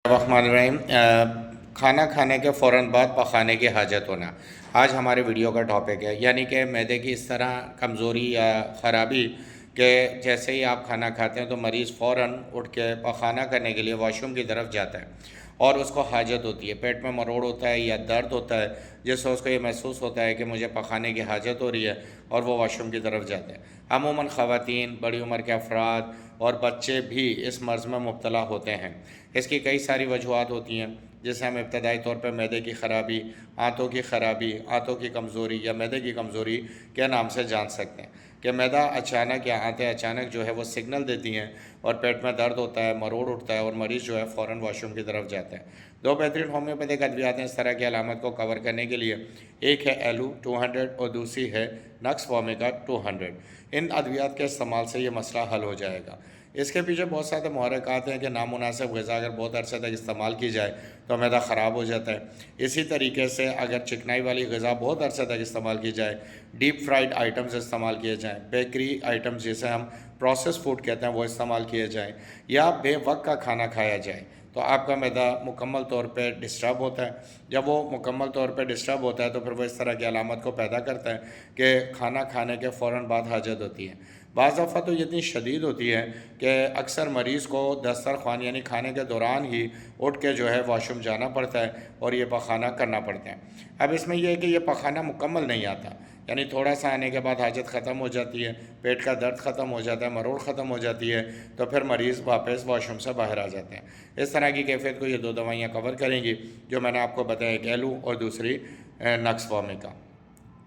الرحمن الرحیم کھانا کھانے کے فوراً بعد پخانے کی حاجت ہونا آج ہمارے ویڈیو کا ٹاپک ہے، یعنی کہ معدے کی اس طرح کمزوری یا خرابی کہ جیسے ہی آپ کھانا کھاتے ہیں تو مریض فوراً اٹھ کے پخانہ کرنے کے لیے واش روم کی طرف جاتا ہے اور اس کو حاجت ہوتی ہے، پیٹ میں مروڑ ہوتا ہے یا درد ہوتا ہے جس سے اس کو یہ محسوس ہوتا ہے کہ مجھے پخانے کی حاجت ہو رہی ہے اور وہ واش روم کی طرف جاتے ہیں۔ عموماً خواتین، بڑی عمر کے افراد اور بچے بھی اس مرض میں مبتلا ہوتے ہیں۔ اس کی کئی ساری وجوہات ہوتی ہیں، جسے ہم ابتدائی طور پہ معدے کی خرابی، آنتوں کی خرابی، آنتوں کی کمزوری یا معدے کی کمزوری کے نام سے جان سکتے ہیں کہ معدہ اچانک یا آنتیں اچانک جو ہے وہ سگنل دیتی ہیں اور پیٹ میں درد ہوتا ہے، مروڑ اٹھتا ہے اور مریض جو ہے فوراً واش روم کی طرف جاتا ہے۔ دو بہترین ہومیوپیتھک ادویات ہیں اس طرح کی علامت کو کور کرنے کے لیے، ایک ہے ایلو 200 اور دوسری ہے نکس وومیکا 200۔ ان ادویات کے استعمال سے یہ مسئلہ حل ہو جائے گا۔ اس کے پیچھے بہت سارے محرکات ہیں کہ نامناسب غذا اگر بہت عرصے تک استعمال کی جائے تو معدہ خراب ہو جاتا ہے۔ اسی طریقے سے اگر چکنائی والی غذا بہت عرصے تک استعمال کی جائے، ڈیپ فرائیڈ آئٹمز استعمال کیے جائیں، بیکری آئٹمز جسے ہم پروسیس فوڈ کہتے ہیں وہ استعمال کیے جائیں، یا بے وقت کا کھانا کھایا جائے تو آپ کا معدہ مکمل طور پہ ڈسٹرب ہوتا ہے۔ جب وہ مکمل طور پہ ڈسٹرب ہوتا ہے تو پھر وہ اس طرح کی علامت کو پیدا کرتا ہے کہ کھانا کھانے کے فوراً بعد حاجت ہوتی ہے۔ بعض دفعہ تو یہ اتنی شدید ہوتی ہے کہ اکثر مریض کو دسترخوان یعنی کھانے کے دوران ہی اٹھ کے جو ہے واش روم جانا پڑتا ہے اور یہ پخانہ کرنا پڑتا ہے۔ اب اس میں یہ ہے کہ یہ پخانہ مکمل نہیں آتا، یعنی تھوڑا سا آنے کے بعد حاجت ختم ہو جاتی ہے، پیٹ کا درد ختم ہو جاتا ہے، مروڑ ختم ہو جاتی ہے تو پھر مریض واپس واش روم سے باہر آ جاتے ہیں۔ اس طرح کی کیفیت کو یہ دو دوائیاں کور کریں گی جو میں نے آپ کو بتایا، ایک ایلو اور دوسری نکس وومیکا۔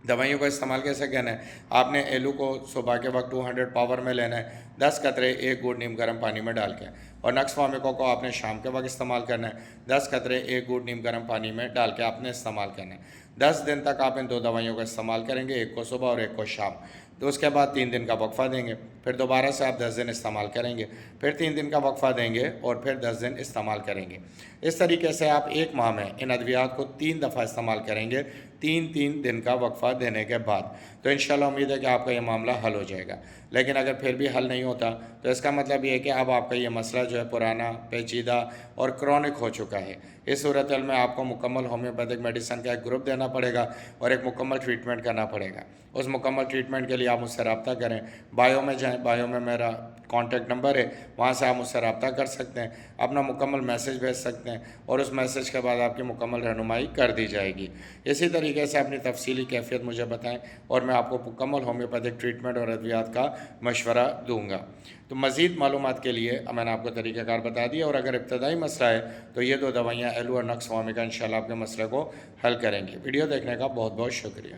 دوائیوں کا استعمال کیسے کرنا ہے؟ آپ نے ایلو کو صبح کے وقت 200 پاور میں لینا ہے، 10 قطرے 1 گھونٹ نیم گرم پانی میں ڈال کے، اور نکس وومیکا کو آپ نے شام کے وقت استعمال کرنا ہے، 10 قطرے 1 گھونٹ نیم گرم پانی میں ڈال کے آپ نے استعمال کرنا ہے۔ 10 دن تک آپ ان دو دوائیوں کا استعمال کریں گے، ایک کو صبح اور ایک کو شام۔ تو اس کے بعد 3 دن کا وقفہ دیں گے، پھر دوبارہ سے آپ 10 دن استعمال کریں گے، پھر 3 دن کا وقفہ دیں گے اور پھر 10 دن استعمال کریں گے۔ اس طریقے سے آپ ایک ماہ میں ان ادویات کو 3 دفعہ استعمال کریں گے، 3 دن کا وقفہ دینے کے بعد۔ تو انشاءاللہ امید ہے کہ آپ کا یہ معاملہ حل ہو جائے گا۔ لیکن اگر پھر بھی حل نہیں ہوتا تو اس کا مطلب یہ ہے کہ اب آپ کا یہ مسئلہ جو ہے پرانا، پیچیدہ اور کرونک ہو چکا ہے۔ اس صورتحال میں آپ کو مکمل ہومیوپیتھک میڈیسن کا ایک گروپ دینا پڑے گا اور ایک مکمل ٹریٹمنٹ کرنا پڑے گا۔ اس مکمل ٹریٹمنٹ کے لیے آپ مجھ سے رابطہ کریں، بایو میں جائیں، بایو میں میرا کانٹیکٹ نمبر ہے، وہاں سے آپ مجھ سے رابطہ کر سکتے ہیں، اپنا مکمل میسج بھیج سکتے ہیں اور اس میسج کے بعد آپ کی مکمل رہنمائی کر دی جائے گی۔ اسی طریقے سے اپنی تفصیلی کیفیت مجھے بتائیں اور میں آپ کو مکمل ہومیوپیتھک ٹریٹمنٹ اور ادویات کا مشورہ دوں گا۔ تو مزید معلومات کے لیے میں نے آپ کو طریقہ کار بتا دیا، اور اگر ابتدائی مسئلہ ہے تو یہ دو دوائیاں ایلو اور نکس وومیکا انشاءاللہ آپ کے مسئلے کو حل کریں گی۔ ویڈیو دیکھنے کا بہت بہت شکریہ۔